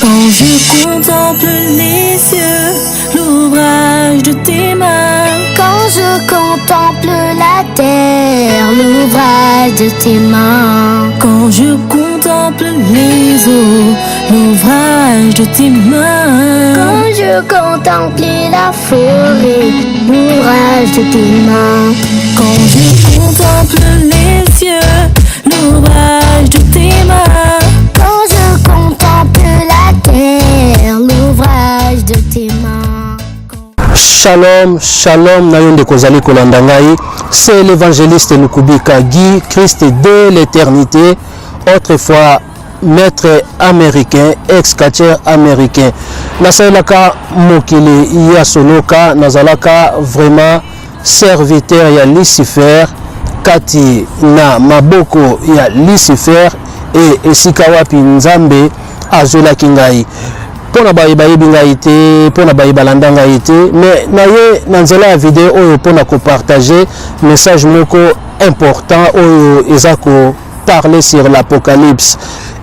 Quand je contemple les cieux, l'ouvrage de tes mains. Quand je contemple la terre, l'ouvrage de tes mains. Quand je contemple les eaux, l'ouvrage de tes mains. Quand je contemple la forêt, l'ouvrage de tes mains. Quand je contemple les cieux, l'ouvrage de tes mains. Quand je contemple la terre, l'ouvrage de tes mains. Shalom, shalom, Nayonde Kozali Kolandangai, c'est l'évangéliste Nukubika Guy, Christ de l'éternité, autrefois maître américain, ex-catcher américain. Nasalaka Mokili Yasoloka, Nazalaka vraiment serviteur ya Lucifer, Kati na Maboko ya Lucifer et Esikawapi Nzambe Azola Kingai. Pona bayebi ngai te, pona bayebalanda ngai te, mais naye nanzela ya vidéo oyo pona ko partager message moko important oyo ezako parler sur l'apocalypse.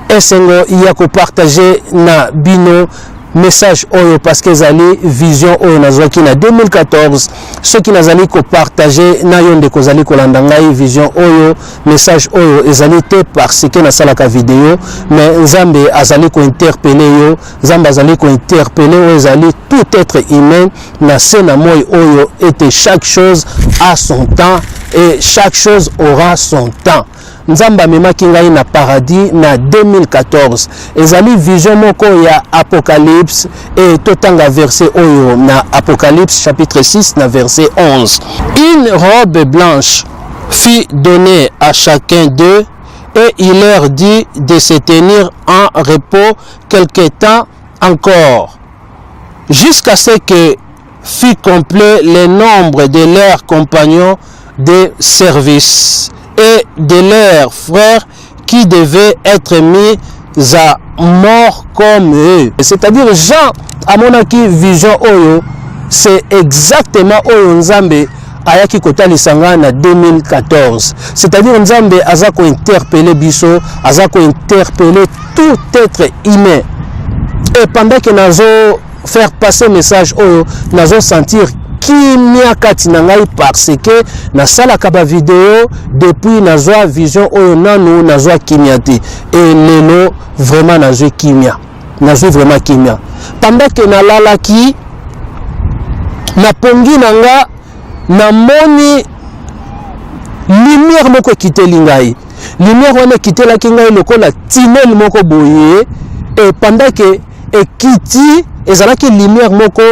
Esengo ya ko partager na bino message oyo parce que ezali vision oyo nazwaki na 2014 ceux qui nazali ko partager na yonde kozali kolanda ngai vision oyo message oyo ezali te parce que nasalaka vidéo mais Nzambe azali ko interpeller yo, Nzambe azali ko interpeller oyo ezali tout être humain na sena moi oyo et chaque chose a son temps et chaque chose aura son temps. Nzamba memaki ngai na paradis na 2014. Ezali vision moko ya Apocalypse et totanga verset oyo na Apocalypse chapitre 6 na verset 11. Une robe blanche fut donnée à chacun d'eux et il leur dit de se tenir en repos quelque temps encore, jusqu'à ce que fût complet le nombre de leurs compagnons de service et de leurs frères qui devaient être mis à mort comme eux. C'est-à-dire Jean amonaki vision oyo, c'est exactement oyo Nzambe ayaki kotalisanga na 2014. C'est-à-dire Nzambe azako interpeller biso, azako interpeller tout être humain. Et pendant que nazo faire passer message oyo, nazo sentir kimia kati na ngai parce que na sala kaba vidéo depuis nazwa vision oyo nanu nazwa kimia te et lelo vraiment nazwa kimia, nazwa vraiment kimia pendant que na lalaki na pongi nanga na moni lumière moko kiteli ngai, lumière wana kitelaki ngai lokola tinel moko boye et pendant que ekiti ezalaki lumière moko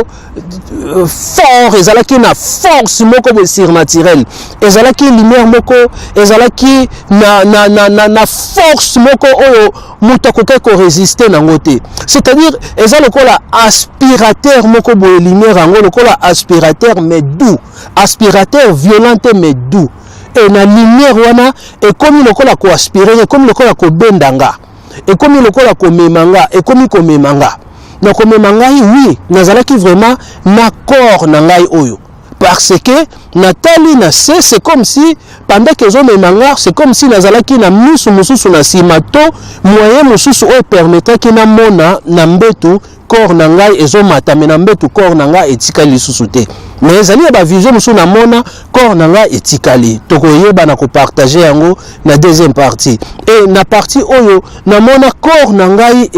fort, ezalaki na force moko surnaturelle, ezalaki lumière moko, ezalaki na force moko oyo muta koke ko résister nango te. C'est-à-dire ezala lokola aspirateur moko boye lumière yango lokola aspirateur mais doux, aspirateur violent mais doux. Et na lumière wana ekomi lokola ko aspirer, ekomi lokola ko bendanga, ekomi lokola ko memanga, ekomi ko memanga. Donc ngai oui, nazalaki vraiment na corps na ngai oyo parce que natali na c'est comme si pendant que zo memanga c'est comme si nazalaki na misu mususu na simato moyen mususu oyo permettait que na mona na mbetu corps na ngai ezomata mais na mbetu corps na ngai etikali lisusu te. Mais ezali ba vision mususu na mona corps na ngai etikali. Tokoyeba na ko partager yango na deuxième partie. Et na partie oyo na mona corps na ngai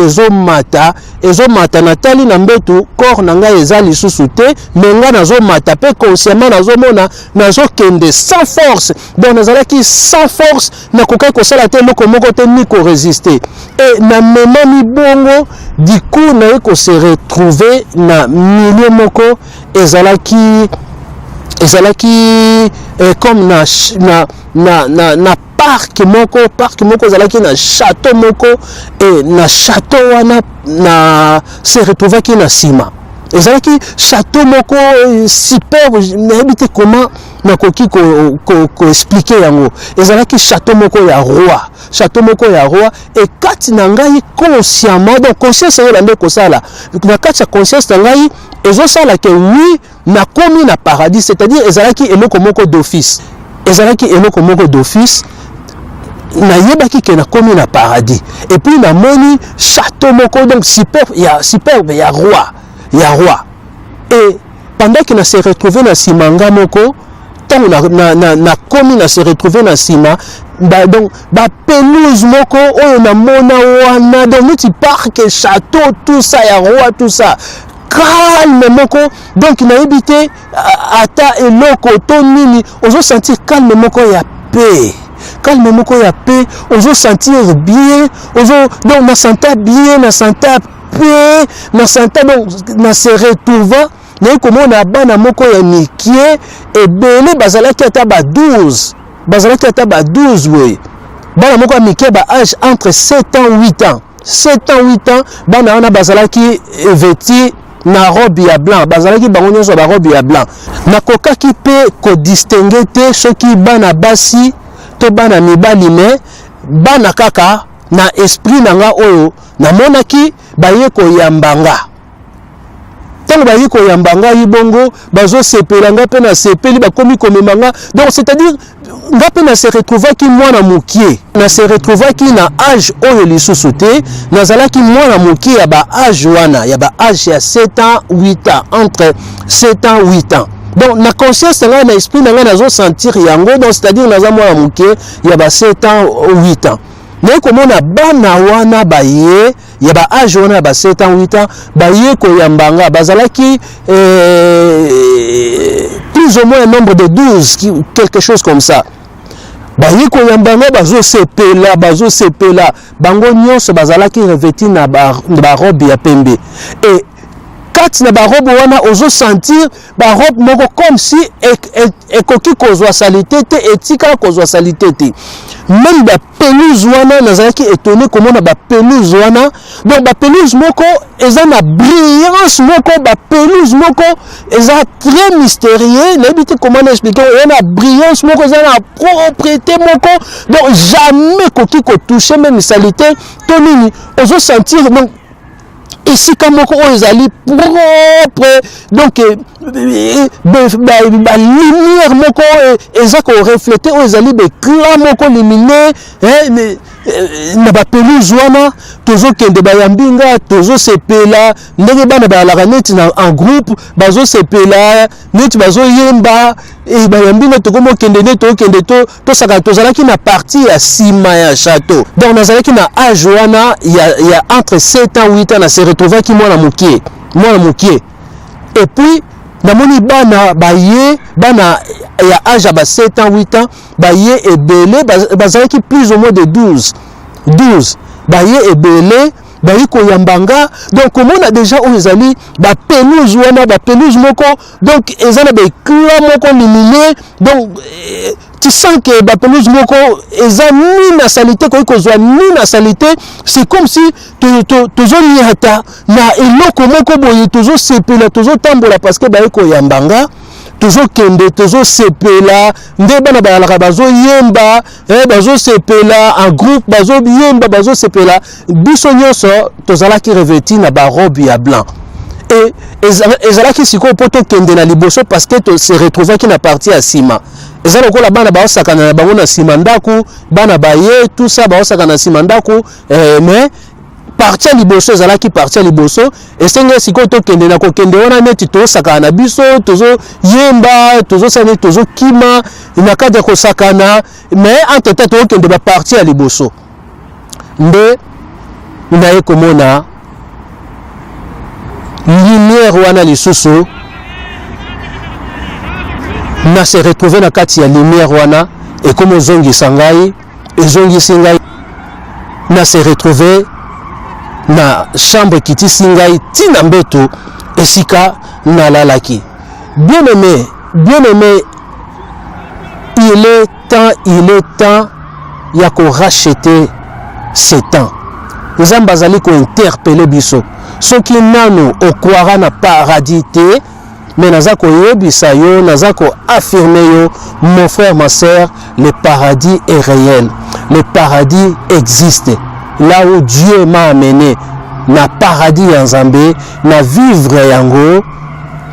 ezomata natali na mbetu corps na ngai ezali lisusu te mais nga nazomata pe consciemment nazomona nazokende sans force. Donc nazalaki sans force na kokai ko sala te moko moko te ni ko résister. Et na memani bongo du coup na ko se retrouver na milieu moko ezalaki comme na parc moko ezalaki na château moko et na château wana na se retrouver ki na sima. Ezalaki château moko super, n'habite comment na koki ko expliquer yango. Ezalaki château moko ya roi et kati na ngai consciemment, donc conscience ya lande ko sala na kati ya conscience na ngai ezo sala que oui na komi na paradis, c'est-à-dire ezalaki eloko moko d'office, nayebaki ke nakomi na paradis et puis namoni château moko donc superbe ya roi et pendant que na se retrouvé na simanga moko tant na komi na se retrouvé na sima donc ba pelouse moko oyo na mona wana donc neti parc château tout ça ya roi tout ça calme moko donc nayebi te ata eloko to nini ozo sentir calme moko ya paix. Calme moko ya paix, ozo sentir bien, donc na senta bien, na senta paix, na senta donc na se retrouva, na komo na bana moko ya mikie et belé bazalaki ata ba 12. Bazalaki ata ba 12 we. Bana moko ya mikie ba âge entre 7 ans 8 ans. 7 ans 8 ans, bana wana bazalaki vêti na robe ya blanc, bazalaki bango nyonso ba robe ya blanc. Na kokaki pe ko distinguer te soki bana basi to bana mibali me bana kaka na esprit nanga oyo na monaki baye ko yambanga. Tant baye ko yambanga ibongo bazo sepela nga pe na sepeli bakomi komemanga. Donc c'est-à-dire nga pe na se retrouva ki mwana mukie. Na se retrouva ki na âge oyo lisusu te, nazalaki mwana mukie ya ba âge wana, ya ba âge ya 7 ans 8 ans, entre 7 ans 8 ans. Donc na conscience nga na esprit nga nazo sentir yango, donc c'est-à-dire naza mwana mukie ya ba 7 ans 8 ans. Mais comme on a bana wana baye ya ba âge wana ba 7 ans 8 ans baye ko yambanga bazalaki plus ou moins un nombre de 12 quelque chose comme ça. Baye ko yambanga bazo sepela bango nyonso bazalaki revêti na ba robe ya pembe et kati na ba robe wana ozo sentir ba robe moko comme si ekoki kozwa salité te etika kozwa salité te. Même ba pelouse wana nazalaki étonné comment na ba pelouse wana donc ba pelouse moko eza na brillance moko ba pelouse moko eza très mystérieux n'habite comment expliquer na brillance moko eza na propreté moko donc jamais koki ko toucher même salité to nini ozo sentir donc ici comme on est propre donc la lumière moko eza ko refléter on est be clair moko lumineux mais na ba pelouse wana tozo kende ba yambinga tozo sepela ndenge bana ba la neti na en groupe bazo sepela neti bazo yemba et ba yambinga to komo kende to saka tozalaki na partie ya sima ya château donc nazalaki na âge wana ya entre 7 ans 8 ans na se retrouva ki mwana mukie et puis namoni bana baye bana ya âge ya ba 7 ans 8 ans baye ebele bazalaki plus ou moins de 12 baye ebele baye ko yambanga donc comme on a déjà ezali ba pelouse wana ba pelouse moko donc ezana ba éclat moko lumineux donc tu sens que ba pelouse moko eza ni na salité ko kozwa ni na salité c'est comme si tozo niata na eloko moko boye tozo sepela tozo tambola parce que baye ko yambanga toujours kende tozo sepela nde bana balaka bazo yemba bazo sepela en groupe bazo yemba bazo sepela biso nyonso tozalaki revêti na ba robe ya blanc et ezalaki siko poto kende na liboso parce que to se retrouva ki na partie ya sima ezala ko la bana ba osakana na bango na sima ndaku bana baye tout ça ba osakana na sima ndaku mais partia liboso ezalaki partia liboso esenge siko to kende na ko kende wana neti to sakana na biso tozo yemba tozo sane tozo kima na kadi ko sakana mais entre temps to kende ba partia liboso nde naye komona lumière wana lisusu na se retrouver na kati ya lumière wana et comme zongi sangai ezongi singai na se retrouver na chambre kiti singai tina mbeto esika na lalaki. Bien aimé, il est temps ya ko racheter ce temps. Nous avons bazali ko interpeller biso. Soki nano okwara na paradis te, mais naza ko yebisa yo, naza ko affirmer yo, mon frère, ma sœur, le paradis est réel. Le paradis existe. Là où Dieu m'a amené, na paradis en Zambé, na vivre yango,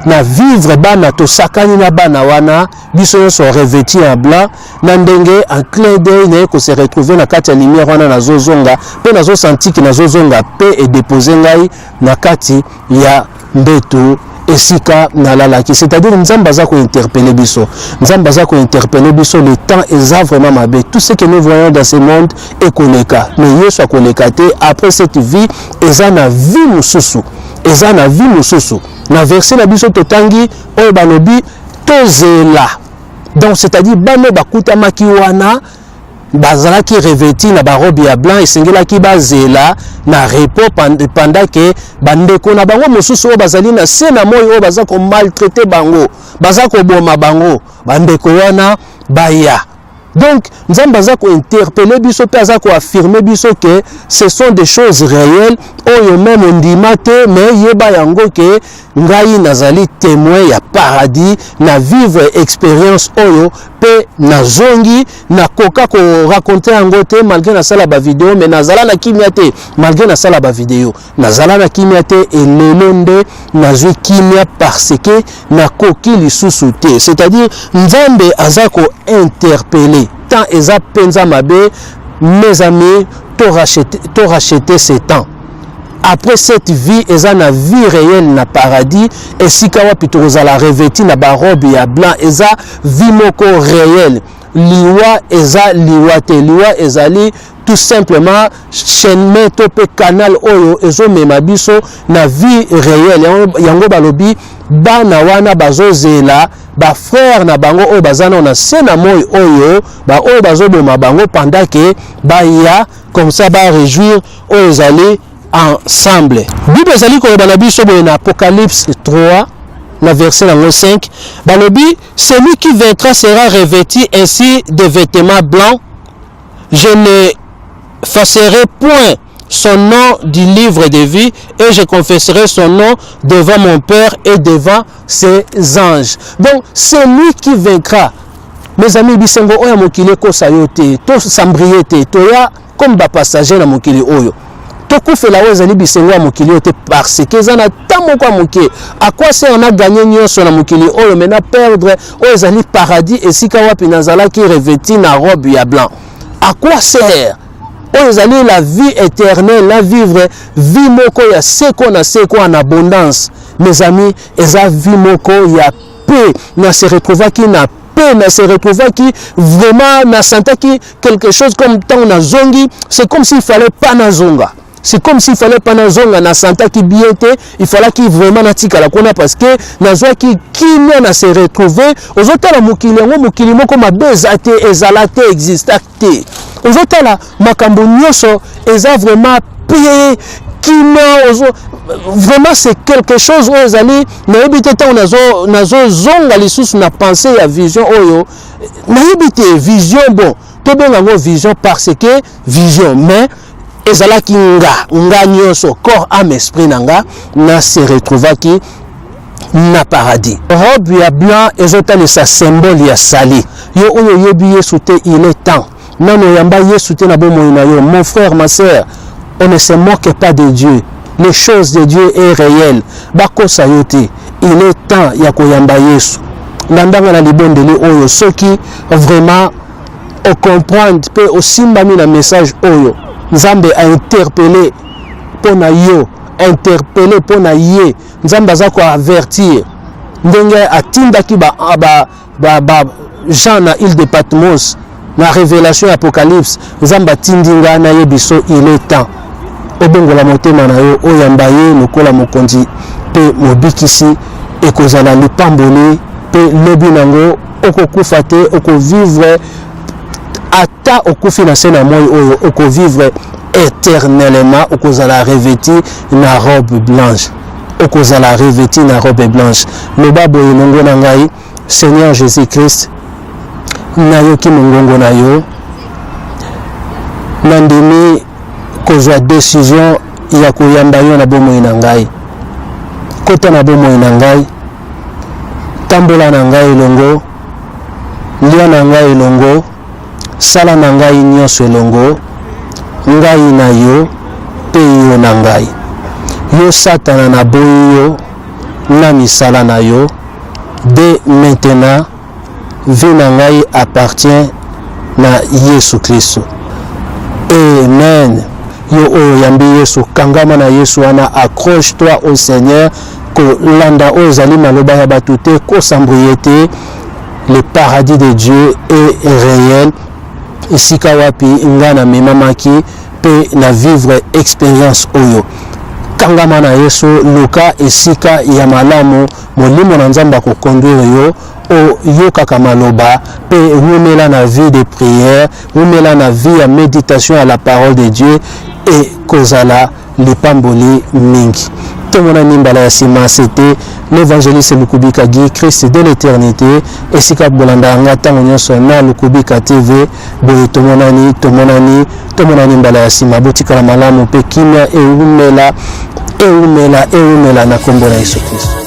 na vivre bana to sakani na bana wana biso so revêti en blanc na ndenge en clin d'œil ne ko se retrouver na kati ya lumière wana na zozonga pe na zo senti ki na zozonga pe et déposer ngai na kati ya mbetu esika na lalaki, c'est-à-dire nzamba za ko interpeller biso, nzamba za ko interpeller biso, le temps est vraiment mabe, tout ce que nous voyons dans ce monde est koleka, mais yesu akoleka te. Après cette vie eza na vie mususu, eza na vie mususu na verset na biso totangi oyo balobi tozela, donc c'est-à-dire bano bakuta maki wana bazalaki revêti na barobe ya blanc esengelaki bazela na repos pendant que bandeko na bango mosusu oyo bazali na se na moi oyo baza ko maltraiter bango, baza ko boma bango, bandeko wana baya. Donc nzamba za ko interpeller biso pe za ko affirmer biso que ce sont des choses réelles oyo même ndima te, mais yeba yango ke ngai nazali témoin ya paradis na vivre expérience oyo pe na zongi na koka ko raconter yango te malgré na sala ba vidéo, mais nazala na kimia te malgré na sala ba vidéo, nazala na kimia te et lelonde nazwi kimia parce que na koki lisusu te, c'est-à-dire nzambe aza ko interpeller tant eza penza mabe. Mes amis, to racheter ce temps. Après cette vie, eza na vie réelle na paradis, et si kawa pitoza la revêti na barobe ya blanc, eza vie moko réelle. Liwa eza liwa te, liwa ezali tout simplement chemin tope canal oyo ezo mema biso na vie réelle. Yango balobi bana wana bazozela ba frère na bango oyo bazana na sena moi oyo ba oyo bazoboma bango pendant que ba ya comme ça ba réjouir oyo ezali ensemble. Bible ezali ko bana biso boye na Apocalypse 3 na verset 5, balobi celui qui vaincra sera revêtu ainsi de vêtements blancs, je ne effacerai point son nom du livre de vie et je confesserai son nom devant mon Père et devant ses anges. Donc celui qui vaincra, mes amis, bisengo oya mokili ko sayote to sambriete to ya comme ba passager na mokili oyo tokufela oyo ezali bisengo ya mokili oyo te, parce que eza na tamoko ya moke. À quoi sert on a gagné nyonso na mokili oyo mais na perdre oyo ezali paradis esika wapi nazalaki revêti na robe ya blanc? À quoi sert oyo ezali la vie éternelle, la vivre vie moko ya seko na seko en abondance? Mes amis, eza vie moko ya paix, na se retrouvaki na paix, na se retrouvaki vraiment na sentaki quelque chose comme tant na zongi, c'est comme s'il fallait pas na zonga. C'est comme s'il fallait pas na zonga na santa qui bien était, il fallait qu'il vraiment na tika la kona parce que na zoa qui na se retrouver aux autres la mokili moko mabezate ezalate existate aux autres la makambo nyoso eza vraiment paix vraiment c'est quelque chose où ezali na ebité tant nazo zonga lisusu na penser ya vision oyo na ebité vision bon to benga ngo vision parce que vision mais ezalaki nga nyonso corps âme esprit nanga na se retrouvaki na paradis. Robe ya blanc ezotali sa symbole ya sali yo oyo yebi Yesu te, il est temps nano yamba Yesu te na bomo na yo. Mon frère, ma sœur, on ne se moque pas de Dieu, les choses de Dieu est réelles bako sayote. Il est temps ya koyamba Yesu ndanga na libondeli oyo soki vraiment au comprendre peut aussi mbami na message oyo Nzambe a interpellé pour na yo, interpellé pour na ye. Nzambe a ko avertir. Ndenge atindaki ba Jean na île de Patmos na révélation Apocalypse. Nzambe atindinga na ye biso il est temps. Obongo la motema na yo oyamba ye lokola mokonzi pe mobikisi ekozala lipamboli pe lobi nango okokufa te okovivre ata okufi na sena moi oyo okovivre éternellement okozala revêti na robe blanche, okozala revêti na robe blanche. Le babo elongo na ngai Seigneur Jésus-Christ na yoki mongongo na yo nandimi kozwa décision ya koyamba yo na bomoi na ngai, kota na bomoi na ngai, tambola na ngai elongo, lia na ngai elongo, sala na ngai nyonso elongo, ngai na yo pe yo na ngai. Yo satana na boyi yo, na misala na yo. Dès maintenant, vie na ngai appartient na Yesu Kristo. Amen. Yo oyo yambi Yesu, kangama na Yesu wana, accroche-toi au Seigneur, ko landa ozali maloba ya batute, ko sambriete, le paradis de Dieu est réel. Esika wapi ngana memamaki pe na vivre expérience oyo. Kangama na Yesu, luka esika ya malamu, molimo na Nzamba ko conduire yo, o yoka kamaloba, pe rumela na vie de prière, rumela na vie ya méditation à la parole de Dieu, et kozala lipamboli mingi. Tomona nimbala ya sima, c'était l'évangéliste Lukubika Guy, Christ de l'éternité, et sika bolanda nga tango nyonso na Lukubika TV, boye tomonani nimbala ya sima, botika la malamu pe kimia, e umela na kombo na Yesu Kristo.